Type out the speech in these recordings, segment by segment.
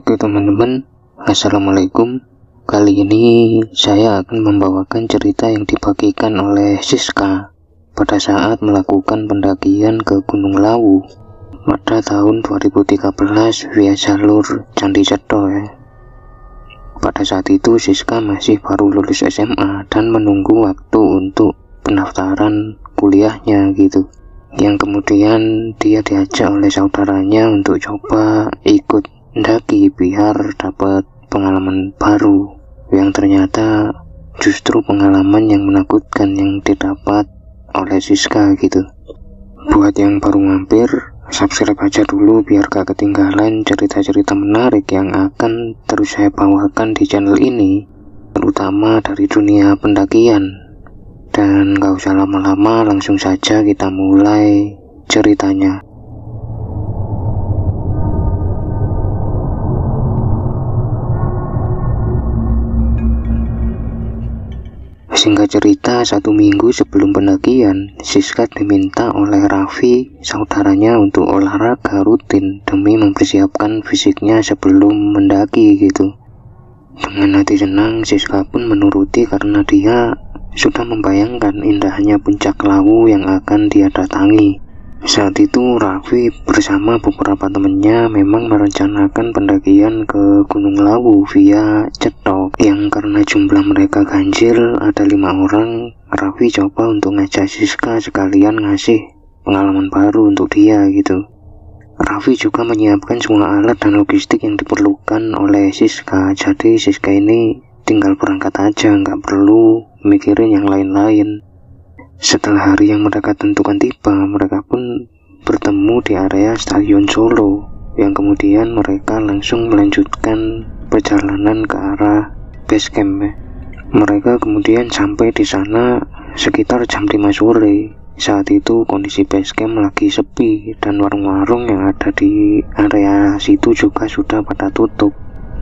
Oke teman-teman, Assalamualaikum. Kali ini saya akan membawakan cerita yang dibagikan oleh Siska pada saat melakukan pendakian ke Gunung Lawu pada tahun 2013 via jalur Candi Cetho ya. Pada saat itu Siska masih baru lulus SMA dan menunggu waktu untuk pendaftaran kuliahnya gitu. Yang kemudian dia diajak oleh saudaranya untuk coba ikut mendaki biar dapat pengalaman baru, yang ternyata justru pengalaman yang menakutkan yang didapat oleh Siska gitu. Buat yang baru mampir, subscribe aja dulu biar gak ketinggalan cerita-cerita menarik yang akan terus saya bawakan di channel ini, terutama dari dunia pendakian. Dan gak usah lama-lama, langsung saja kita mulai ceritanya. Singkat cerita, 1 minggu sebelum pendakian, Siska diminta oleh Raffi, saudaranya, untuk olahraga rutin demi mempersiapkan fisiknya sebelum mendaki gitu. Dengan hati senang, Siska pun menuruti karena dia sudah membayangkan indahnya puncak Lawu yang akan dia datangi. Saat itu Raffi bersama beberapa temannya memang merencanakan pendakian ke Gunung Lawu via Cetho, yang karena jumlah mereka ganjil ada 5 orang. Raffi coba untuk ngajak Siska sekalian ngasih pengalaman baru untuk dia gitu. Raffi juga menyiapkan semua alat dan logistik yang diperlukan oleh Siska, jadi Siska ini tinggal berangkat aja, nggak perlu mikirin yang lain-lain. Setelah hari yang mereka tentukan tiba, mereka pun bertemu di area Stadion Solo, yang kemudian mereka langsung melanjutkan perjalanan ke arah base camp. Mereka kemudian sampai di sana sekitar jam 5 sore. Saat itu kondisi base camp lagi sepi dan warung-warung yang ada di area situ juga sudah pada tutup.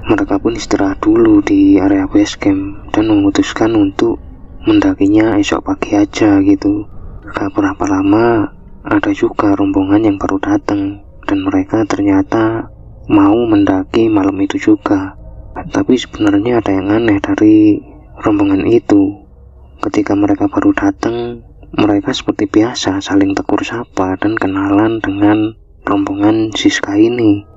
Mereka pun istirahat dulu di area base camp dan memutuskan untuk mendakinya esok pagi aja gitu. Gak berapa lama ada juga rombongan yang baru datang dan mereka ternyata mau mendaki malam itu juga. Tapi sebenarnya ada yang aneh dari rombongan itu. Ketika mereka baru datang, mereka seperti biasa saling tegur sapa dan kenalan dengan rombongan Siska ini.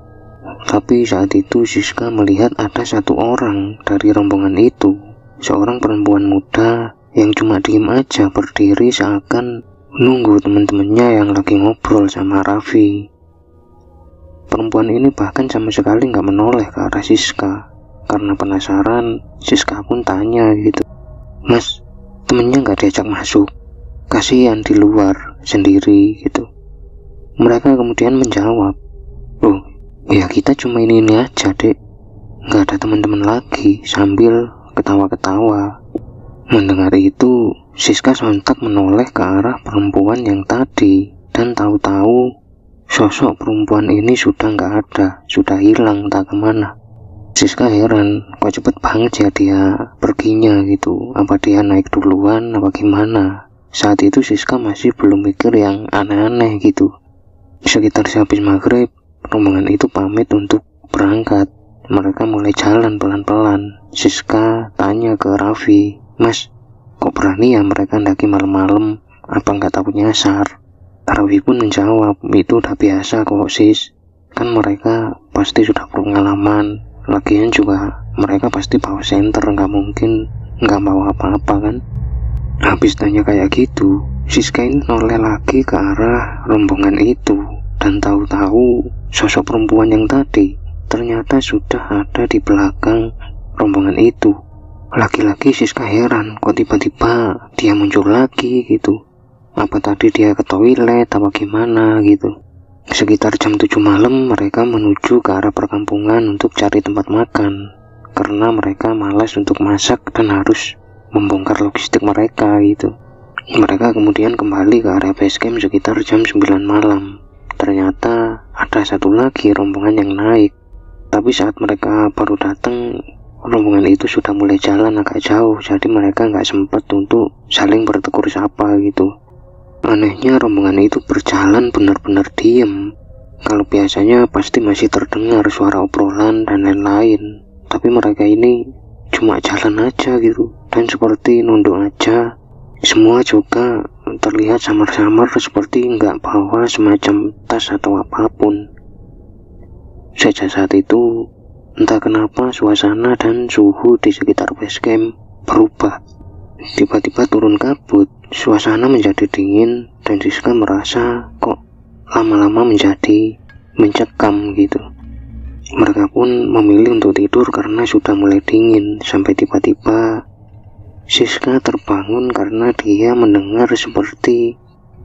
Tapi saat itu Siska melihat ada 1 orang dari rombongan itu, seorang perempuan muda yang cuma diem aja berdiri seakan nunggu teman-temannya yang lagi ngobrol sama Raffi. Perempuan ini bahkan sama sekali nggak menoleh ke arah Siska. Karena penasaran, Siska pun tanya gitu, "Mas, temennya nggak diajak masuk? Kasihan di luar sendiri gitu." Mereka kemudian menjawab, "Oh, ya kita cuma ini aja dek, nggak ada teman-teman lagi," sambil ketawa-ketawa. Mendengar itu, Siska sontak menoleh ke arah perempuan yang tadi dan tahu-tahu sosok perempuan ini sudah nggak ada, sudah hilang entah kemana. Siska heran, kok cepet banget ya dia perginya gitu, apa dia naik duluan apa gimana. Saat itu Siska masih belum mikir yang aneh-aneh gitu. Sekitar sehabis maghrib, rombongan itu pamit untuk berangkat. Mereka mulai jalan pelan-pelan. Siska tanya ke Raffi, "Mas, kok berani ya mereka ndaki malam-malam? Apa nggak takut nyasar?" Raffi pun menjawab, "Itu udah biasa kok sis, kan mereka pasti sudah berpengalaman. Lagian juga mereka pasti bawa senter, nggak mungkin nggak bawa apa-apa kan." Habis tanya kayak gitu, Siska ini noleh lagi ke arah rombongan itu dan tahu-tahu sosok perempuan yang tadi ternyata sudah ada di belakang rombongan itu. Lagi-lagi Siska heran, kok tiba-tiba dia muncul lagi gitu. Apa tadi dia ke toilet apa gimana gitu. Sekitar jam 7 malam mereka menuju ke arah perkampungan untuk cari tempat makan, karena mereka malas untuk masak dan harus membongkar logistik mereka gitu. Mereka kemudian kembali ke area base camp sekitar jam 9 malam. Ternyata ada 1 lagi rombongan yang naik. Tapi saat mereka baru datang, rombongan itu sudah mulai jalan agak jauh, jadi mereka nggak sempat untuk saling bertegur sapa gitu. Anehnya rombongan itu berjalan benar-benar diem, Kalau biasanya pasti masih terdengar suara obrolan dan lain-lain, tapi mereka ini cuma jalan aja gitu, dan seperti nunduk aja. Semua juga terlihat samar-samar seperti nggak bawa semacam tas atau apapun. Sejak saat itu, entah kenapa suasana dan suhu di sekitar base camp berubah. Tiba-tiba turun kabut, suasana menjadi dingin, dan Siska merasa kok lama-lama menjadi mencekam gitu. Mereka pun memilih untuk tidur karena sudah mulai dingin, sampai tiba-tiba Siska terbangun karena dia mendengar seperti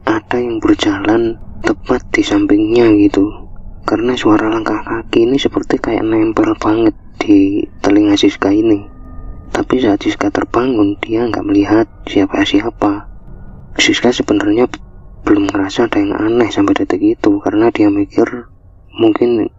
ada yang berjalan tepat di sampingnya gitu. Karena suara langkah kaki ini seperti kayak nempel banget di telinga Siska ini. Tapi saat Siska terbangun, dia nggak melihat siapa-siapa. Siska sebenarnya belum ngerasa ada yang aneh sampai detik itu, karena dia mikir mungkin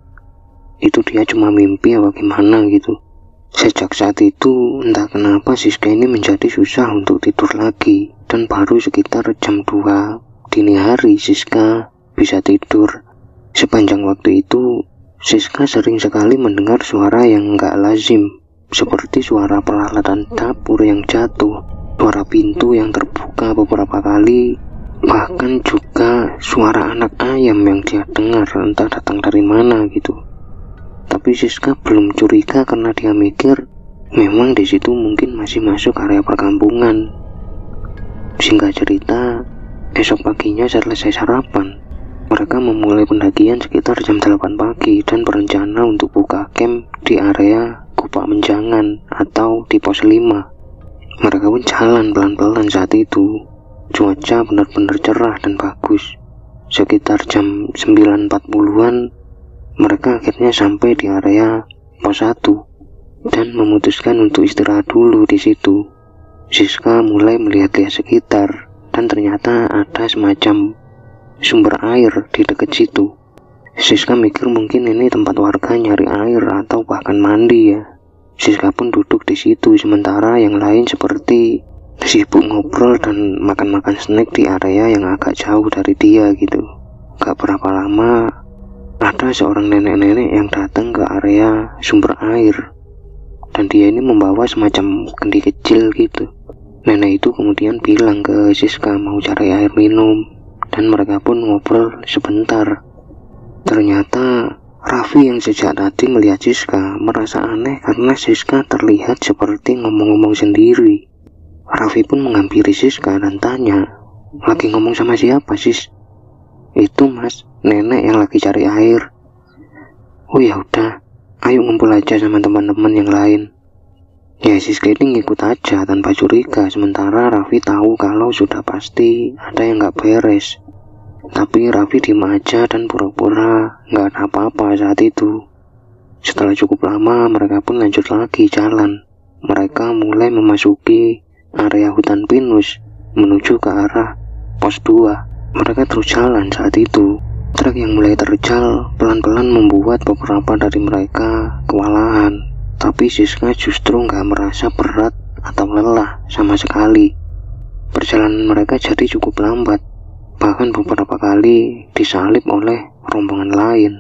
itu dia cuma mimpi atau gimana gitu. Sejak saat itu, entah kenapa Siska ini menjadi susah untuk tidur lagi, dan baru sekitar jam 2 dini hari Siska bisa tidur. Sepanjang waktu itu, Siska sering sekali mendengar suara yang nggak lazim, seperti suara peralatan dapur yang jatuh, suara pintu yang terbuka beberapa kali, bahkan juga suara anak ayam yang dia dengar entah datang dari mana gitu. Tapi Siska belum curiga karena dia mikir memang di situ mungkin masih masuk area perkampungan. Singkat cerita, esok paginya selesai sarapan, mereka memulai pendakian sekitar jam 8 pagi dan berencana untuk buka camp di area Gupak Menjangan atau di pos 5. Mereka pun jalan pelan-pelan saat itu. Cuaca benar-benar cerah dan bagus. Sekitar jam 9.40-an mereka akhirnya sampai di area pos 1 dan memutuskan untuk istirahat dulu di situ. Siska mulai melihat-lihat sekitar dan ternyata ada semacam sumber air di dekat situ. Siska mikir mungkin ini tempat warga nyari air atau bahkan mandi ya. Siska pun duduk di situ sementara yang lain seperti sibuk ngobrol dan makan-makan snack di area yang agak jauh dari dia gitu. Gak berapa lama ada seorang nenek-nenek yang datang ke area sumber air, dan dia ini membawa semacam kendi kecil gitu. Nenek itu kemudian bilang ke Siska mau cari air minum, dan mereka pun ngobrol sebentar. Ternyata Raffi yang sejak tadi melihat Siska merasa aneh karena Siska terlihat seperti ngomong-ngomong sendiri. Raffi pun menghampiri Siska dan tanya, lagi ngomong sama siapa sis? Itu mas, nenek yang lagi cari air. Oh ya udah, ayo ngumpul aja sama teman-teman yang lain. Ya Siska ini ngikut aja tanpa curiga, sementara Raffi tahu kalau sudah pasti ada yang gak beres. Tapi Raffi diem aja dan pura-pura gak ada apa-apa saat itu. Setelah cukup lama mereka pun lanjut lagi jalan. Mereka mulai memasuki area hutan pinus menuju ke arah pos 2. Mereka terus jalan saat itu. Trek yang mulai terjal pelan-pelan membuat beberapa dari mereka kewalahan. Tapi Siska justru gak merasa berat atau lelah sama sekali. Perjalanan mereka jadi cukup lambat, bahkan beberapa kali disalip oleh rombongan lain.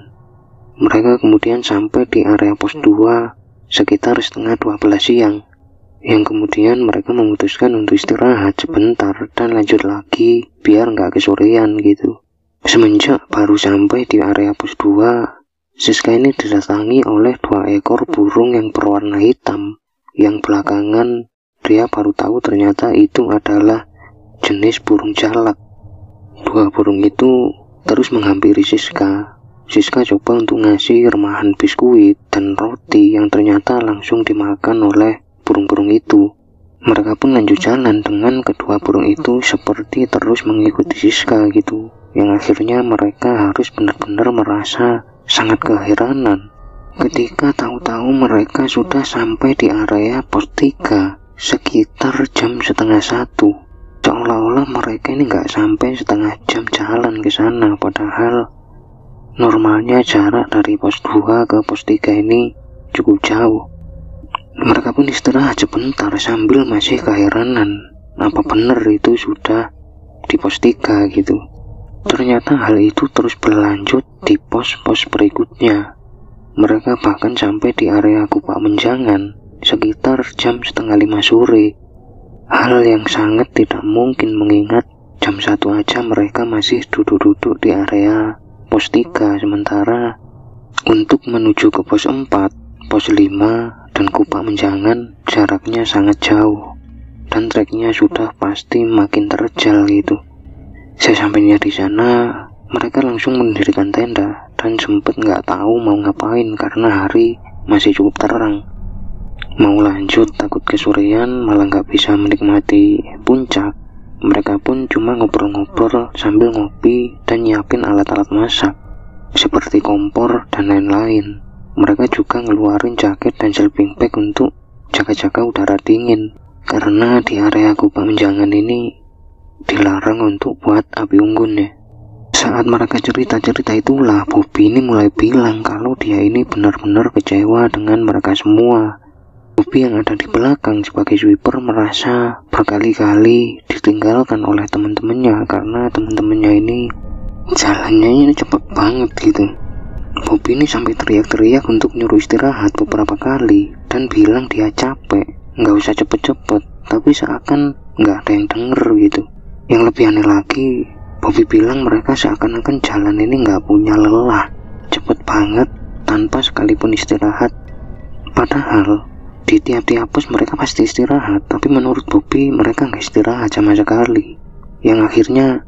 Mereka kemudian sampai di area pos 2 sekitar setengah 12 siang, yang kemudian mereka memutuskan untuk istirahat sebentar dan lanjut lagi biar nggak kesorean gitu. Semenjak baru sampai di area pos 2, Siska ini didatangi oleh 2 ekor burung yang berwarna hitam, yang belakangan dia baru tahu ternyata itu adalah jenis burung jalak. 2 burung itu terus menghampiri Siska. Siska coba untuk ngasih remahan biskuit dan roti yang ternyata langsung dimakan oleh burung-burung itu. Mereka pun lanjut jalan dengan kedua burung itu seperti terus mengikuti Siska gitu, yang akhirnya mereka harus benar-benar merasa sangat keheranan ketika tahu-tahu mereka sudah sampai di area pos 3 sekitar jam setengah 1. Seolah-olah mereka ini nggak sampai setengah jam jalan ke sana, padahal normalnya jarak dari pos 2 ke pos 3 ini cukup jauh. Mereka pun istirahat sebentar sambil masih keheranan, apa benar itu sudah di pos 3 gitu. Ternyata hal itu terus berlanjut di pos-pos berikutnya. Mereka bahkan sampai di area Kupak Menjangan sekitar jam 4:30 sore. Hal yang sangat tidak mungkin mengingat jam 1 aja mereka masih duduk-duduk di area pos 3, sementara untuk menuju ke pos 4, pos 5, dan Kupak Menjangan jaraknya sangat jauh dan treknya sudah pasti makin terjal gitu. Sesampainya di sana, mereka langsung mendirikan tenda dan sempet nggak tahu mau ngapain karena hari masih cukup terang. Mau lanjut takut kesorean malah nggak bisa menikmati puncak. Mereka pun cuma ngobrol-ngobrol sambil ngopi dan nyiapin alat-alat masak seperti kompor dan lain-lain. Mereka juga ngeluarin jaket dan sleeping bag untuk jaga-jaga udara dingin karena di area Kupak Menjangan ini dilarang untuk buat api unggun ya. Saat mereka cerita-cerita itulah Bobby ini mulai bilang kalau dia ini benar-benar kecewa dengan mereka semua. Bobby yang ada di belakang sebagai sweeper merasa berkali-kali ditinggalkan oleh teman-temannya karena teman-temannya ini jalannya ini cepet banget gitu. Bobby ini sampai teriak-teriak untuk nyuruh istirahat beberapa kali dan bilang dia capek, nggak usah cepet-cepet, tapi seakan nggak ada yang denger gitu. Yang lebih aneh lagi, Bobby bilang mereka seakan-akan jalan ini nggak punya lelah, cepet banget tanpa sekalipun istirahat. Padahal di tiap-tiap pos mereka pasti istirahat, tapi menurut Bobby mereka nggak istirahat sama sekali. Yang akhirnya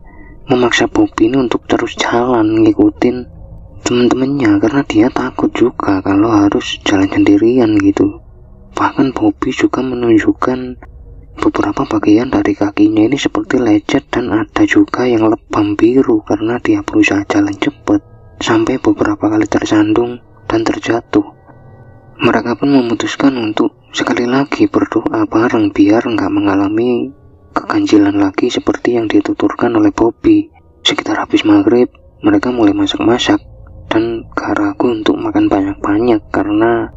memaksa Bobby ini untuk terus jalan ngikutin teman-temannya karena dia takut juga kalau harus jalan sendirian gitu. Bahkan Bobby juga menunjukkan beberapa bagian dari kakinya ini seperti lecet dan ada juga yang lebam biru karena dia berusaha jalan cepat sampai beberapa kali tersandung dan terjatuh. Mereka pun memutuskan untuk sekali lagi berdoa bareng biar nggak mengalami keganjilan lagi seperti yang dituturkan oleh Bobby. Sekitar habis maghrib, mereka mulai masak-masak dan gak ragu untuk makan banyak-banyak karena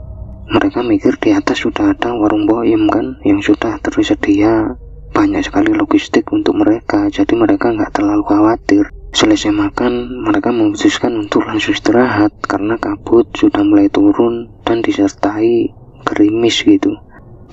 mereka mikir di atas sudah ada warung boim kan yang sudah tersedia banyak sekali logistik untuk mereka, jadi mereka nggak terlalu khawatir. Selesai makan, mereka memutuskan untuk langsung istirahat karena kabut sudah mulai turun dan disertai gerimis gitu.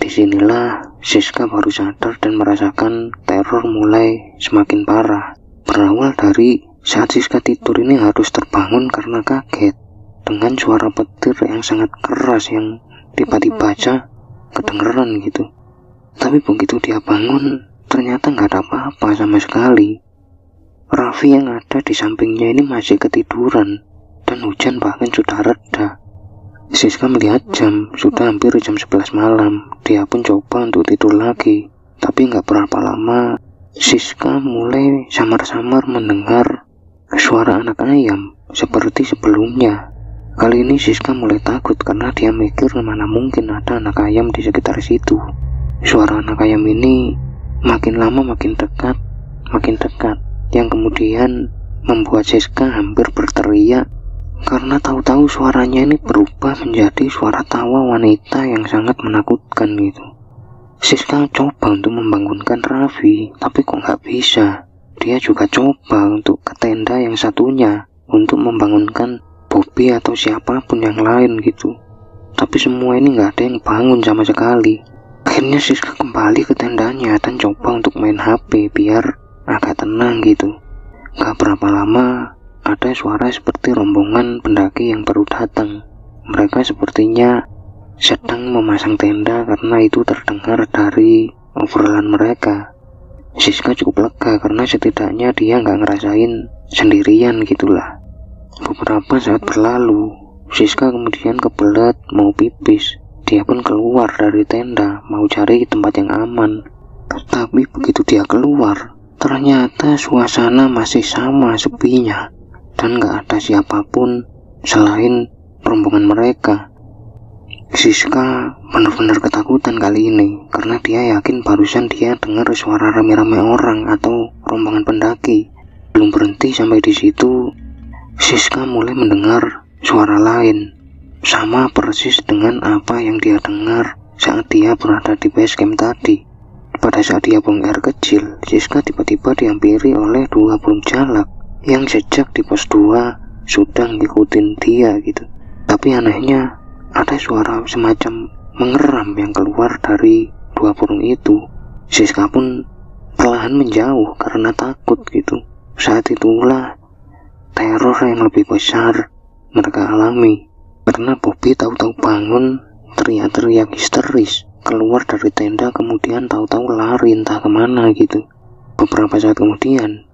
Disinilah Siska baru sadar dan merasakan teror mulai semakin parah. Berawal dari saat Siska tidur ini harus terbangun karena kaget dengan suara petir yang sangat keras yang tiba-tiba aja kedengeran gitu. Tapi begitu dia bangun, ternyata nggak ada apa-apa sama sekali. Raffi yang ada di sampingnya ini masih ketiduran dan hujan bahkan sudah reda. Siska melihat jam, sudah hampir jam 11 malam. Dia pun coba untuk tidur lagi, tapi nggak berapa lama Siska mulai samar-samar mendengar suara anak ayam seperti sebelumnya. Kali ini Siska mulai takut karena dia mikir mana mungkin ada anak ayam di sekitar situ. Suara anak ayam ini makin lama makin dekat, yang kemudian membuat Siska hampir berteriak karena tahu-tahu suaranya ini berubah menjadi suara tawa wanita yang sangat menakutkan gitu. Siska coba untuk membangunkan Raffi, tapi kok nggak bisa. Dia juga coba untuk ke tenda yang satunya untuk membangunkan Bobby atau siapapun yang lain gitu, tapi semua ini nggak ada yang bangun sama sekali. Akhirnya Siska kembali ke tendanya dan coba untuk main HP biar agak tenang gitu. Gak berapa lama ada suara seperti rombongan pendaki yang baru datang. Mereka sepertinya sedang memasang tenda karena itu terdengar dari obrolan mereka. Siska cukup lega karena setidaknya dia nggak ngerasain sendirian gitulah. Beberapa saat berlalu, Siska kemudian kebelet mau pipis. Dia pun keluar dari tenda mau cari tempat yang aman. Tapi begitu dia keluar, ternyata suasana masih sama sepinya dan gak ada siapapun selain rombongan mereka. Siska benar-benar ketakutan kali ini karena dia yakin barusan dia dengar suara rame-rame orang atau rombongan pendaki. Belum berhenti sampai di situ, Siska mulai mendengar suara lain, sama persis dengan apa yang dia dengar saat dia berada di base camp tadi. Pada saat dia buang air kecil, Siska tiba-tiba dihampiri oleh 2 burung jalak yang sejak di pos 2 sudah ngikutin dia gitu. Tapi anehnya ada suara semacam mengeram yang keluar dari dua burung itu. Siska pun perlahan menjauh karena takut gitu. Saat itulah teror yang lebih besar mereka alami, karena Bobby tahu-tahu bangun teriak-teriak histeris keluar dari tenda, kemudian tahu-tahu lari entah kemana gitu. Beberapa saat kemudian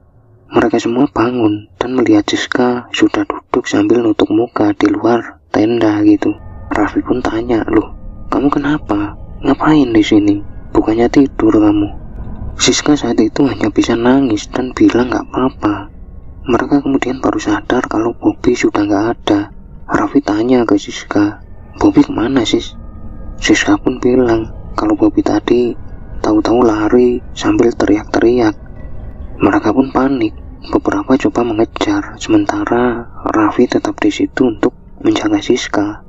mereka semua bangun dan melihat Siska sudah duduk sambil nutup muka di luar tenda gitu. Raffi pun tanya, "Loh, kamu kenapa? Ngapain di sini? Bukannya tidur kamu?" Siska saat itu hanya bisa nangis dan bilang gak apa-apa. Mereka kemudian baru sadar kalau Bobby sudah gak ada. Raffi tanya ke Siska, "Bobby kemana, Sis?" Siska pun bilang kalau Bobby tadi tahu-tahu lari sambil teriak-teriak. Mereka pun panik. Beberapa coba mengejar, sementara Raffi tetap di situ untuk menjaga Siska.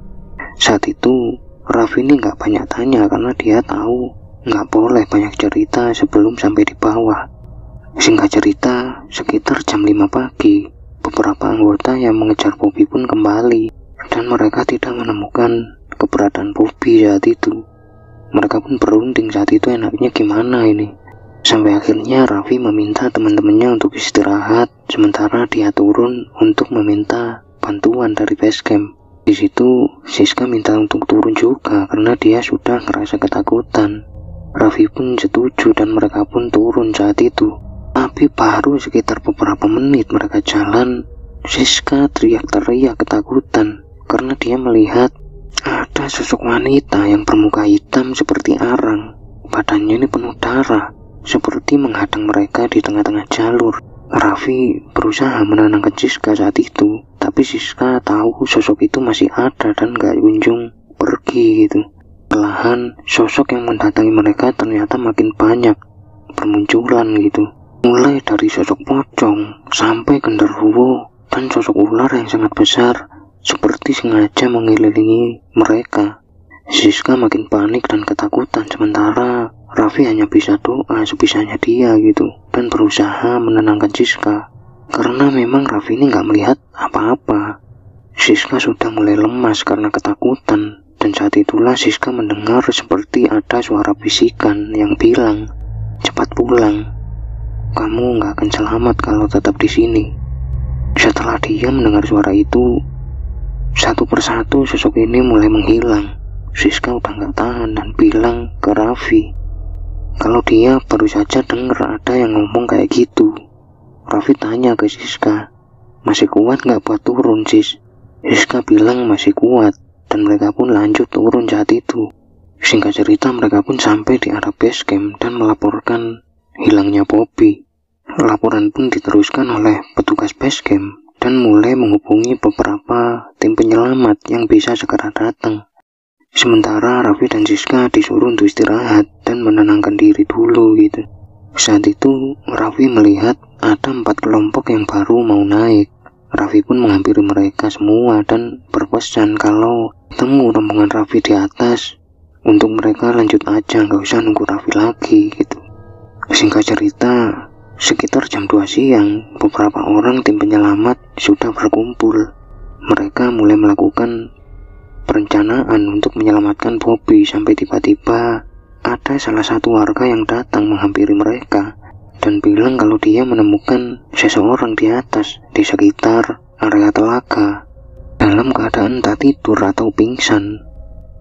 Saat itu Raffi ini gak banyak tanya karena dia tahu gak boleh banyak cerita sebelum sampai di bawah. Singkat cerita, sekitar jam 5 pagi, beberapa anggota yang mengejar Bobby pun kembali dan mereka tidak menemukan keberadaan Bobby saat itu. Mereka pun berunding saat itu enaknya gimana ini. Sampai akhirnya Raffi meminta teman-temannya untuk istirahat, sementara dia turun untuk meminta bantuan dari base camp. Di situ Siska minta untuk turun juga karena dia sudah ngerasa ketakutan. Raffi pun setuju dan mereka pun turun saat itu. Tapi baru sekitar beberapa menit mereka jalan, Siska teriak-teriak ketakutan karena dia melihat ada sosok wanita yang bermuka hitam seperti arang. Badannya ini penuh darah, seperti menghadang mereka di tengah-tengah jalur. Raffi berusaha menenangkan Siska saat itu, tapi Siska tahu sosok itu masih ada dan gak kunjung pergi gitu. Perlahan sosok yang mendatangi mereka ternyata makin banyak bermunculan gitu. Mulai dari sosok pocong sampai genderuwo dan sosok ular yang sangat besar, seperti sengaja mengelilingi mereka. Siska makin panik dan ketakutan, sementara Raffi hanya bisa doa sebisanya dia gitu dan berusaha menenangkan Siska. Karena memang Raffi ini gak melihat apa-apa. Siska sudah mulai lemas karena ketakutan, dan saat itulah Siska mendengar seperti ada suara bisikan yang bilang, "Cepat pulang. Kamu gak akan selamat kalau tetap di sini." Setelah dia mendengar suara itu, satu persatu sosok ini mulai menghilang. Siska udah gak tahan dan bilang ke Raffi kalau dia baru saja dengar ada yang ngomong kayak gitu. Raffi tanya ke Siska, "Masih kuat gak buat turun, Sis?" Siska bilang masih kuat, dan mereka pun lanjut turun saat itu. Singkat cerita, mereka pun sampai di area base camp dan melaporkan hilangnya Bobby. Laporan pun diteruskan oleh petugas base camp dan mulai menghubungi beberapa tim penyelamat yang bisa segera datang. Sementara Raffi dan Siska disuruh untuk istirahat dan menenangkan diri dulu gitu. Saat itu Raffi melihat ada 4 kelompok yang baru mau naik. Raffi pun menghampiri mereka semua dan berpesan kalau temu rombongan Raffi di atas untuk mereka lanjut aja, gak usah nunggu Raffi lagi gitu. Singkat cerita, sekitar jam 2 siang beberapa orang tim penyelamat sudah berkumpul. Mereka mulai melakukan perencanaan untuk menyelamatkan Bobby sampai tiba-tiba ada salah satu warga yang datang menghampiri mereka dan bilang kalau dia menemukan seseorang di atas di sekitar area telaga dalam keadaan tak tidur atau pingsan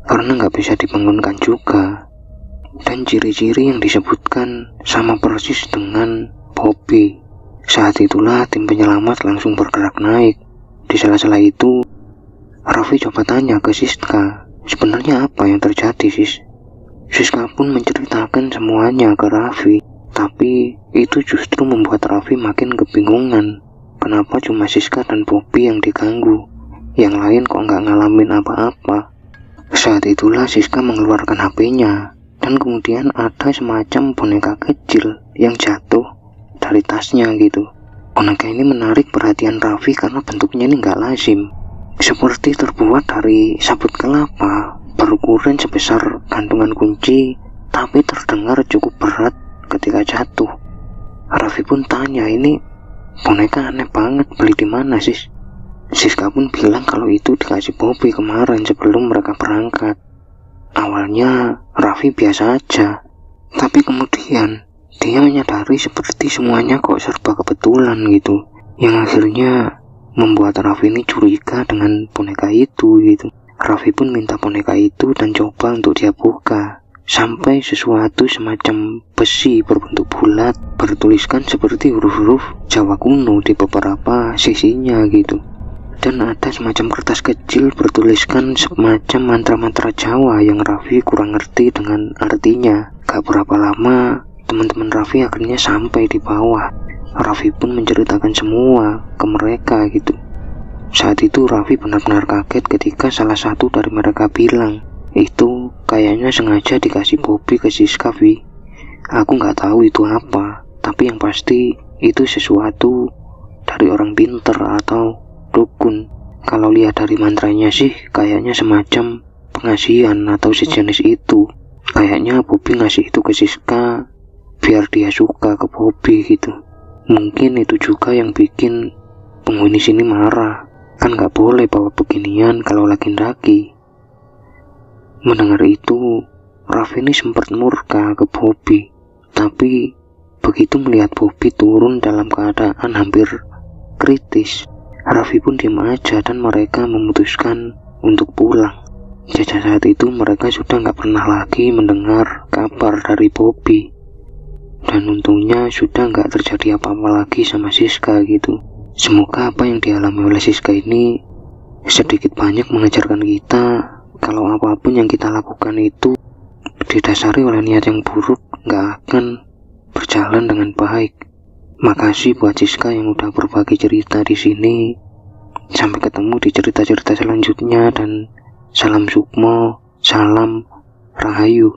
karena nggak bisa dibangunkan juga, dan ciri-ciri yang disebutkan sama persis dengan Bobby. Saat itulah tim penyelamat langsung bergerak naik. Di sela-sela itu Raffi coba tanya ke Siska, "Sebenarnya apa yang terjadi, Sis?" Siska pun menceritakan semuanya ke Raffi, tapi itu justru membuat Raffi makin kebingungan. Kenapa cuma Siska dan Bobby yang diganggu? Yang lain kok nggak ngalamin apa-apa? Saat itulah Siska mengeluarkan HP-nya, dan kemudian ada semacam boneka kecil yang jatuh dari tasnya gitu. Boneka ini menarik perhatian Raffi karena bentuknya ini nggak lazim. Seperti terbuat dari sabut kelapa berukuran sebesar gantungan kunci, tapi terdengar cukup berat ketika jatuh. Raffi pun tanya, "Ini boneka aneh banget, beli di mana sis? Siska pun bilang kalau itu dikasih Bobby kemarin sebelum mereka berangkat. Awalnya Raffi biasa aja, tapi kemudian dia menyadari seperti semuanya kok serba kebetulan gitu, yang akhirnya membuat Raffi ini curiga dengan boneka itu gitu. Raffi pun minta boneka itu dan coba untuk dia buka, sampai sesuatu semacam besi berbentuk bulat bertuliskan seperti huruf-huruf Jawa kuno di beberapa sisinya gitu. Dan ada semacam kertas kecil bertuliskan semacam mantra-mantra Jawa yang Raffi kurang ngerti dengan artinya. Gak berapa lama teman-teman Raffi akhirnya sampai di bawah. Raffi pun menceritakan semua ke mereka gitu. Saat itu Raffi benar-benar kaget ketika salah satu dari mereka bilang, itu kayaknya sengaja dikasih Bobby ke Siska, Vi. Aku nggak tahu itu apa, tapi yang pasti itu sesuatu dari orang pinter atau dukun. Kalau lihat dari mantranya sih kayaknya semacam pengasihan atau sejenis itu. Kayaknya Bobby ngasih itu ke Siska biar dia suka ke Bobby gitu. Mungkin itu juga yang bikin penghuni sini marah. Kan nggak boleh bawa beginian kalau laki-laki. Mendengar itu, Raffi ini sempat murka ke Bobby. Tapi begitu melihat Bobby turun dalam keadaan hampir kritis, Raffi pun diam aja dan mereka memutuskan untuk pulang. Sejak saat itu mereka sudah nggak pernah lagi mendengar kabar dari Bobby. Dan untungnya sudah nggak terjadi apa-apa lagi sama Siska gitu. Semoga apa yang dialami oleh Siska ini sedikit banyak mengajarkan kita kalau apapun yang kita lakukan itu didasari oleh niat yang buruk nggak akan berjalan dengan baik. Makasih buat Siska yang udah berbagi cerita di sini. Sampai ketemu di cerita-cerita selanjutnya dan salam sukmo, salam rahayu.